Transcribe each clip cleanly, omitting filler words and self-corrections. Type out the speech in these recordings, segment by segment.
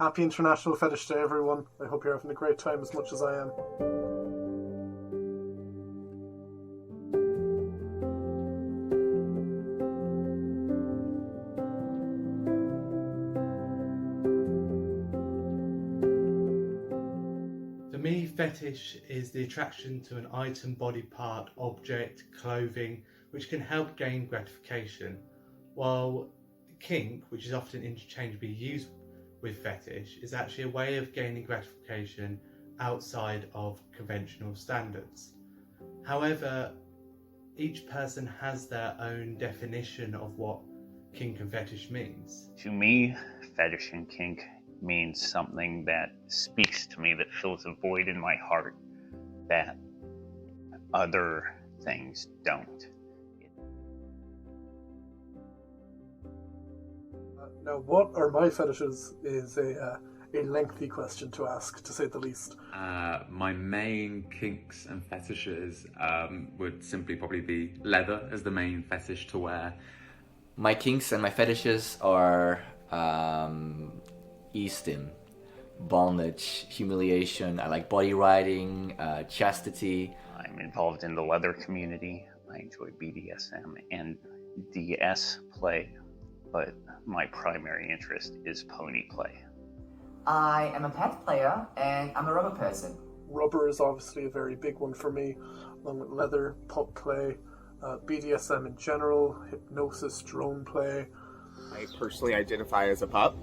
Happy International Fetish Day, everyone. I hope you're having a great time as much as I am. For me, fetish is the attraction to an item, body part, object, clothing, which can help gain gratification, while kink, which is often interchangeably used with fetish, is actually a way of gaining gratification outside of conventional standards. However, each person has their own definition of what kink and fetish means. To me, fetish and kink means something that speaks to me, that fills a void in my heart that other things don't. Now, what are my fetishes is a lengthy question to ask, to say the least. My main kinks and fetishes would simply probably be leather as the main fetish to wear. My kinks and my fetishes are Easton, bondage, humiliation. I like body riding, chastity. I'm involved in the leather community. I enjoy BDSM and DS play, but my primary interest is pony play. I am a pet player and I'm a rubber person. Rubber is obviously a very big one for me, along with leather, pup play, BDSM in general, hypnosis, drone play. I personally identify as a pup,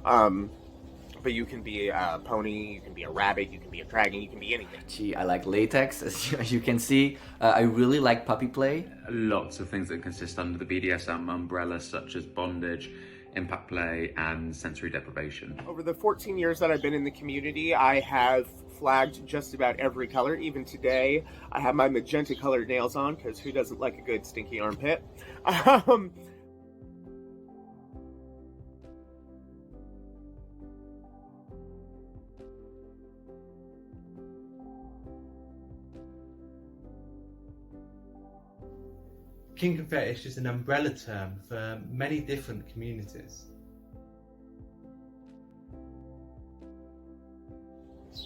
but you can be a pony, you can be a rabbit, you can be a dragon, you can be anything. Gee, I like latex, as you can see. I really like puppy play. Lots of things that consist under the BDSM umbrella, such as bondage, impact play, and sensory deprivation. Over the 14 years that I've been in the community, I have flagged just about every color. Even today, I have my magenta colored nails on, because who doesn't like a good stinky armpit? Kink and fetish is an umbrella term for many different communities.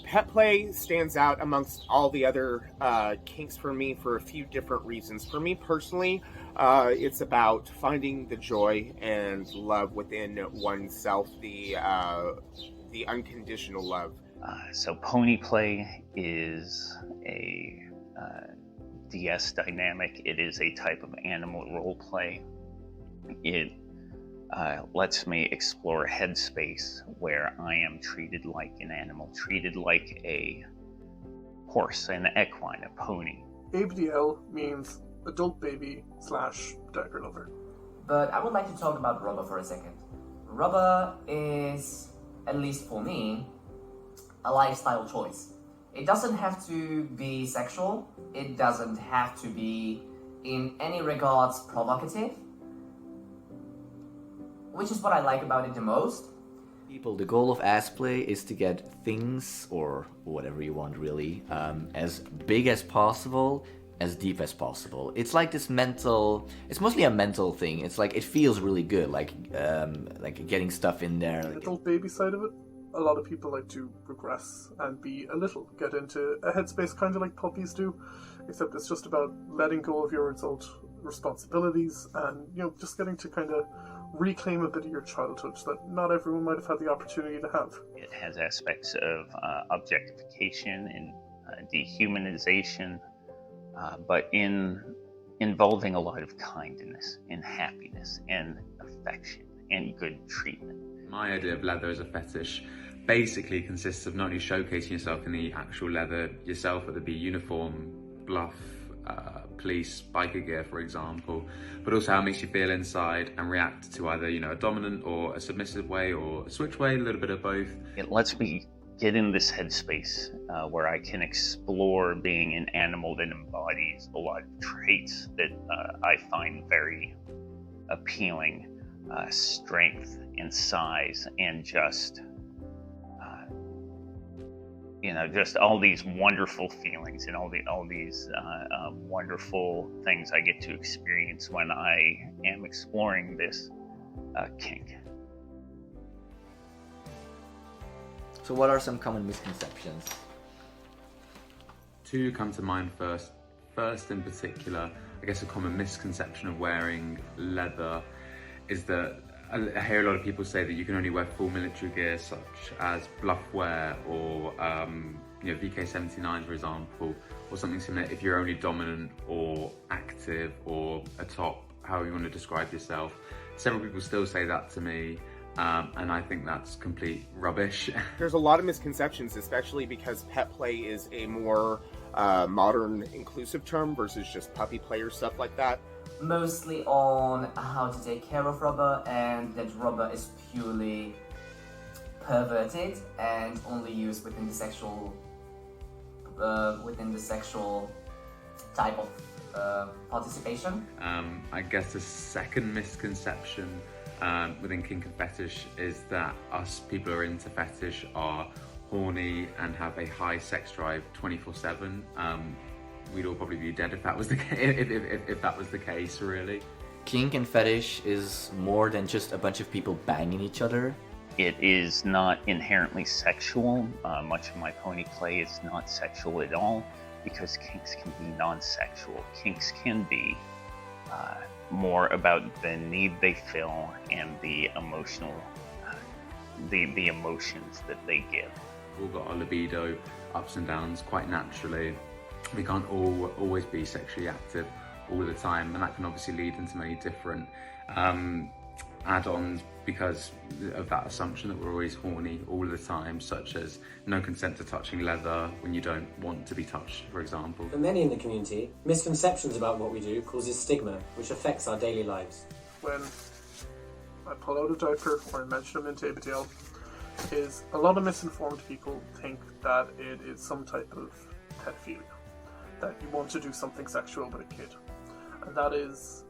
Pet play stands out amongst all the other kinks for me for a few different reasons. For me personally, it's about finding the joy and love within oneself, the unconditional love. So pony play is a DS dynamic. It is a type of animal role play. It lets me explore a headspace where I am treated like an animal, treated like a horse, an equine, a pony. ABDL means adult baby / dagger lover. But I would like to talk about rubber for a second. Rubber is, at least for me, a lifestyle choice. It doesn't have to be sexual. It doesn't have to be in any regards provocative, which is what I like about it the most. People, the goal of ass play is to get things, or whatever you want really, as big as possible, as deep as possible. It's like this mental, it's mostly a mental thing. It's like, it feels really good, like getting stuff in there. The adult baby side of it, a lot of people like to regress and be a little, get into a headspace kind of like puppies do, except it's just about letting go of your adult responsibilities and, just getting to kind of reclaim a bit of your childhood that not everyone might have had the opportunity to have. It has aspects of objectification and dehumanization, but involving a lot of kindness and happiness and affection and good treatment. My idea of leather as a fetish basically consists of not only showcasing yourself in the actual leather yourself, whether it be uniform, bluff, police, biker gear, for example, but also how it makes you feel inside and react to either, a dominant or a submissive way or a switch way, a little bit of both. It lets me get in this headspace where I can explore being an animal that embodies a lot of traits that I find very appealing. Strength and size and just just all these wonderful feelings and all these wonderful things I get to experience when I am exploring this kink. So what are some common misconceptions? Two come to mind first. First, in particular, I guess a common misconception of wearing leather is that I hear a lot of people say that you can only wear full military gear, such as bluff wear or VK79, for example, or something similar, if you're only dominant or active or a top, however you want to describe yourself. Several people still say that to me, and I think that's complete rubbish. There's a lot of misconceptions, especially because pet play is a more modern, inclusive term versus just puppy play or stuff like that. Mostly on how to take care of rubber, and that rubber is purely perverted and only used within the sexual type of participation. I guess the second misconception within kink and fetish is that us people who are into fetish are horny and have a high sex drive 24/7. We'd all probably be dead if that was the if that was the case, really. Kink and fetish is more than just a bunch of people banging each other. It is not inherently sexual. Much of my pony play is not sexual at all, because kinks can be non-sexual. Kinks can be more about the need they fill and the emotional, the emotions that they give. We've all got our libido ups and downs quite naturally. We can't always be sexually active all the time, and that can obviously lead into many different add-ons because of that assumption that we're always horny all the time, such as no consent to touching leather when you don't want to be touched, for example. For many in the community, misconceptions about what we do causes stigma, which affects our daily lives. When I pull out a diaper or I mention them in Tabatail, is a lot of misinformed people think that it is some type of pedophilia, that you want to do something sexual with a kid, and that is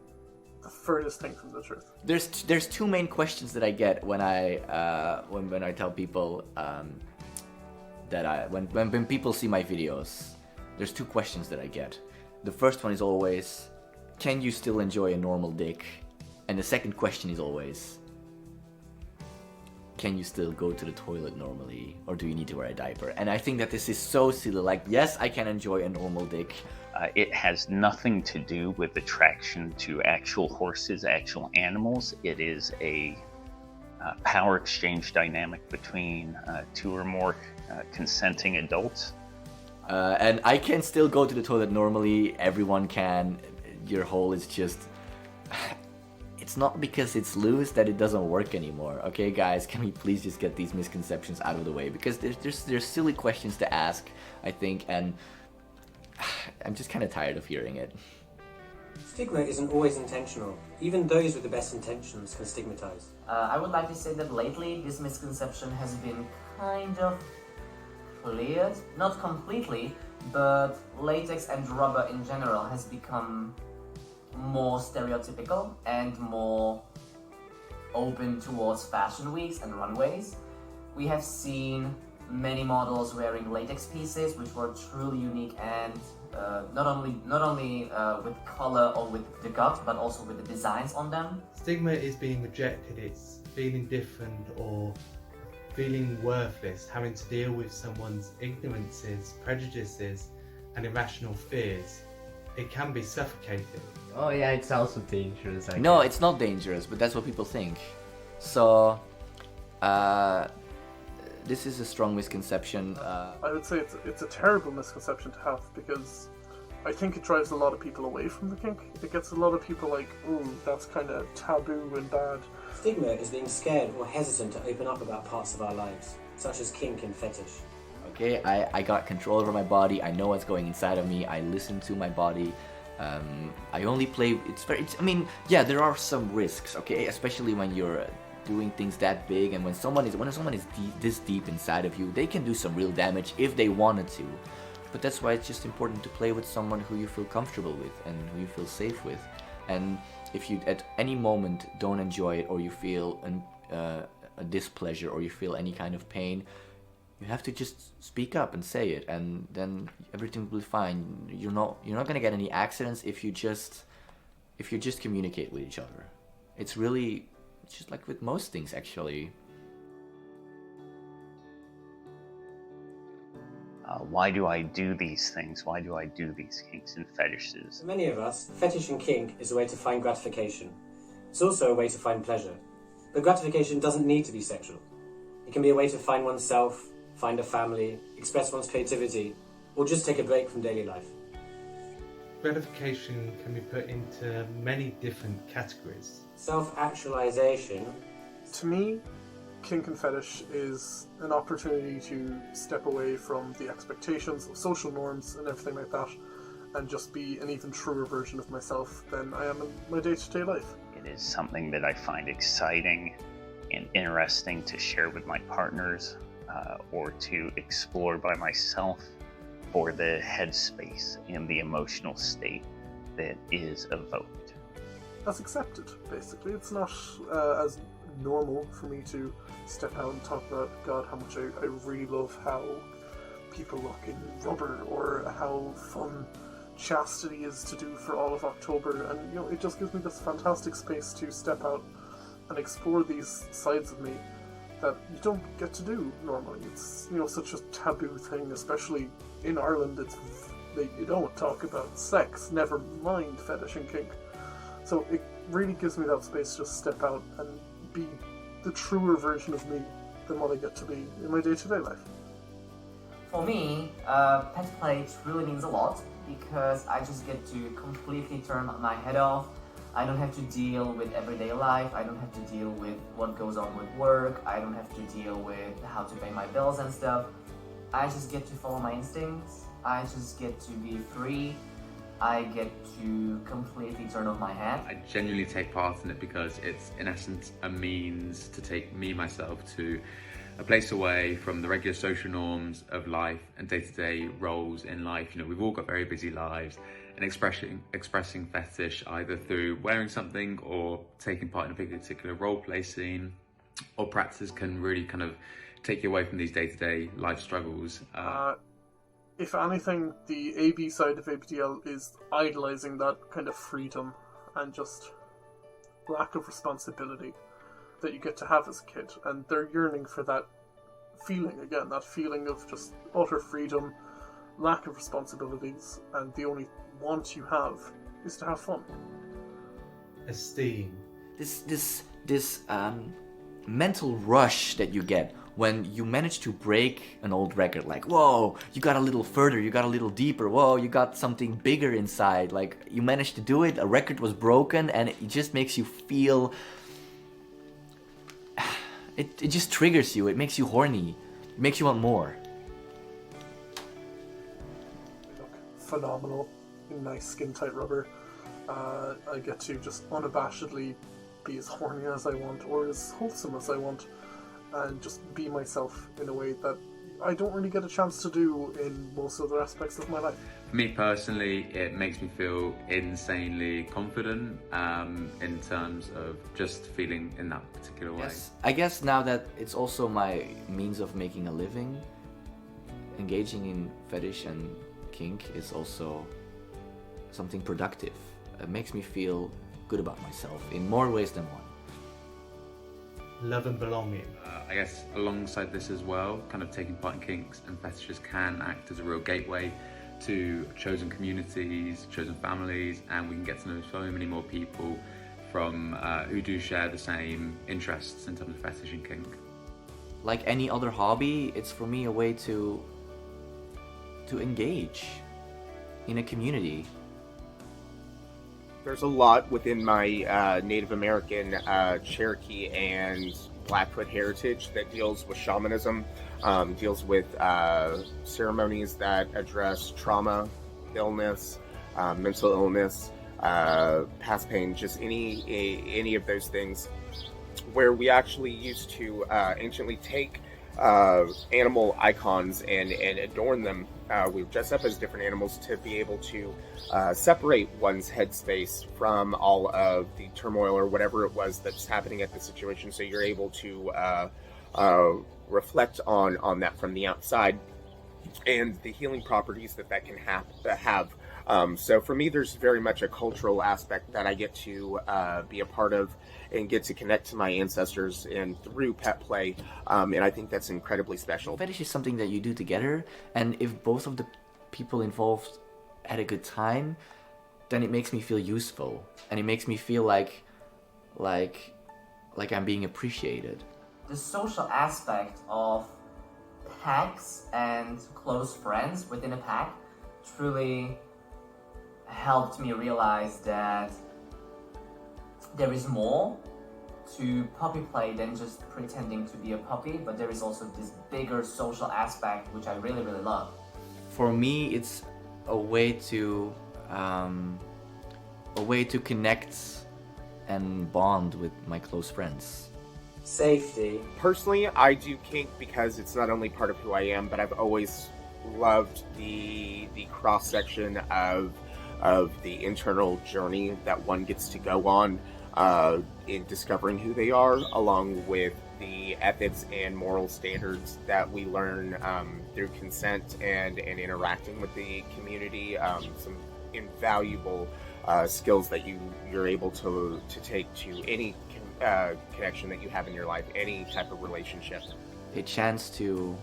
the furthest thing from the truth. There's two main questions that I get when I tell people that when people see my videos. There's two questions that I get. The first one is always, can you still enjoy a normal dick? And the second question is always, can you still go to the toilet normally, or do you need to wear a diaper? And I think that this is so silly. Like, yes, I can enjoy a normal dick. It has nothing to do with attraction to actual horses, actual animals. It is a power exchange dynamic between two or more consenting adults. And I can still go to the toilet normally. Everyone can. Your hole is just... It's not because it's loose that it doesn't work anymore. Okay, guys, can we please just get these misconceptions out of the way? Because there's silly questions to ask, I think, and I'm just kind of tired of hearing it. Stigma isn't always intentional. Even those with the best intentions can stigmatize. I would like to say that lately this misconception has been kind of cleared. Not completely, but latex and rubber in general has become more stereotypical and more open towards fashion weeks and runways. We have seen many models wearing latex pieces which were truly unique and not only with color or with the gut, but also with the designs on them. Stigma is being rejected. It's feeling different or feeling worthless, having to deal with someone's ignorances, prejudices and irrational fears. It can be suffocating. Oh yeah, it's also dangerous. No, it's not dangerous, but that's what people think. So, this is a strong misconception. I would say it's a terrible misconception to have, because I think it drives a lot of people away from the kink. It gets a lot of people like, ooh, that's kind of taboo and bad. Stigma is being scared or hesitant to open up about parts of our lives, such as kink and fetish. Okay, I got control over my body. I know what's going inside of me. I listen to my body. I only play. I mean, yeah, there are some risks. Okay, especially when you're doing things that big, and when someone is this deep inside of you, they can do some real damage if they wanted to. But that's why it's just important to play with someone who you feel comfortable with and who you feel safe with. And if you at any moment don't enjoy it, or you feel a displeasure, or you feel any kind of pain, you have to just speak up and say it, and then everything will be fine. You're not gonna get any accidents if you just communicate with each other. It's just like with most things, actually. Why do I do these things? Why do I do these kinks and fetishes? For many of us, fetish and kink is a way to find gratification. It's also a way to find pleasure. But gratification doesn't need to be sexual. It can be a way to find oneself, find a family, express one's creativity, or just take a break from daily life. Gratification can be put into many different categories. Self-actualization. To me, kink and fetish is an opportunity to step away from the expectations of social norms and everything like that, and just be an even truer version of myself than I am in my day-to-day life. It is something that I find exciting and interesting to share with my partners, or to explore by myself for the headspace and the emotional state that is evoked. That's accepted, basically. It's not as normal for me to step out and talk about, God, how much I really love how people look in rubber, or how fun chastity is to do for all of October. And, it just gives me this fantastic space to step out and explore these sides of me that you don't get to do normally. It's, such a taboo thing, especially in Ireland. It's you don't talk about sex, never mind fetish and kink. So it really gives me that space to just step out and be the truer version of me than what I get to be in my day-to-day life. For me, pet play really means a lot because I just get to completely turn my head off. I don't have to deal with everyday life. I don't have to deal with what goes on with work. I don't have to deal with how to pay my bills and stuff. I just get to follow my instincts. I just get to be free. I get to completely turn off my head. I genuinely take part in it because it's in essence a means to take myself to a place away from the regular social norms of life and day-to-day roles in life. We've all got very busy lives, and expressing fetish either through wearing something or taking part in a particular role play scene or practice can really kind of take you away from these day-to-day life struggles. If anything, the AB side of ABDL is idolizing that kind of freedom and just lack of responsibility that you get to have as a kid, and they're yearning for that feeling again, that feeling of just utter freedom, lack of responsibilities, and the only want you have is to have fun. Esteem. This mental rush that you get when you manage to break an old record, like, whoa, you got a little further, you got a little deeper, whoa, you got something bigger inside, like, you managed to do it, a record was broken, and it just makes you feel, it just triggers you, it makes you horny, it makes you want more. Look, phenomenal, nice skin-tight rubber. I get to just unabashedly be as horny as I want, or as wholesome as I want, and just be myself in a way that I don't really get a chance to do in most other aspects of my life. For me personally, it makes me feel insanely confident in terms of just feeling in that particular way. Yes. I guess now that it's also my means of making a living, engaging in fetish and kink is also something productive. It makes me feel good about myself in more ways than one. Love and belonging. I guess alongside this as well, kind of taking part in kinks and fetishes can act as a real gateway to chosen communities, chosen families, and we can get to know so many more people from who do share the same interests in terms of fetish and kink. Like any other hobby, it's for me a way to engage in a community. There's a lot within my Native American, Cherokee, and Blackfoot heritage that deals with shamanism, deals with ceremonies that address trauma, illness, mental illness, past pain, just any of those things, where we actually used to anciently take animal icons and adorn them. We would dress up as different animals to be able to separate one's headspace from all of the turmoil or whatever it was that's happening at the situation, so you're able to reflect on that from the outside, and the healing properties that can have So for me, there's very much a cultural aspect that I get to be a part of and get to connect to my ancestors and through pet play, and I think that's incredibly special. Fetish is something that you do together, and if both of the people involved had a good time, then it makes me feel useful, and it makes me feel like I'm being appreciated. The social aspect of packs and close friends within a pack truly helped me realize that there is more to puppy play than just pretending to be a puppy, but there is also this bigger social aspect which I really, really love. For me, it's a way to connect and bond with my close friends. Safety. Personally, I do kink because it's not only part of who I am, but I've always loved the cross-section of the internal journey that one gets to go on in discovering who they are, along with the ethics and moral standards that we learn through consent and interacting with the community. Some invaluable skills that you're able to take to any connection that you have in your life, any type of relationship. A chance to...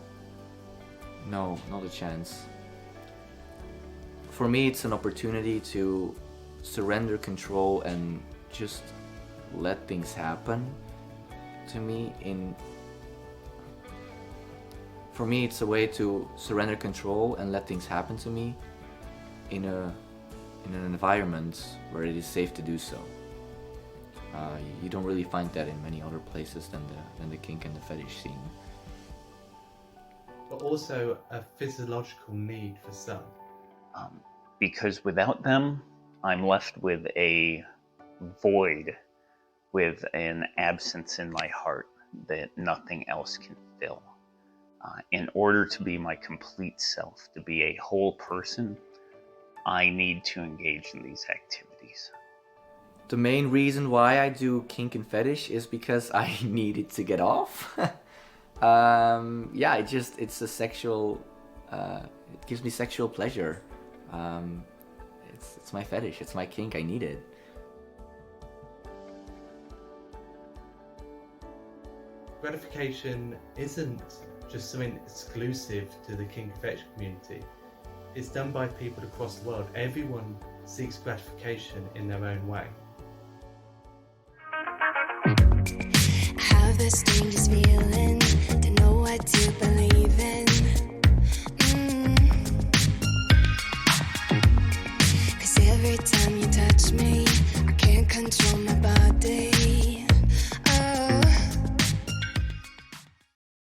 No, not a chance. For me, it's an opportunity to surrender control and just let things happen to me. For me, it's a way to surrender control and let things happen to me in an environment where it is safe to do so. You don't really find that in many other places than the kink and the fetish scene. But also a physiological need for some. Because without them, I'm left with a void, with an absence in my heart that nothing else can fill. In order to be my complete self, to be a whole person, I need to engage in these activities. The main reason why I do kink and fetish is because I needed to get off. Yeah, it's a sexual, it gives me sexual pleasure. It's my fetish, it's my kink, I need it. Gratification isn't just something exclusive to the kink and fetish community. It's done by people across the world. Everyone seeks gratification in their own way. Have this dangerous feeling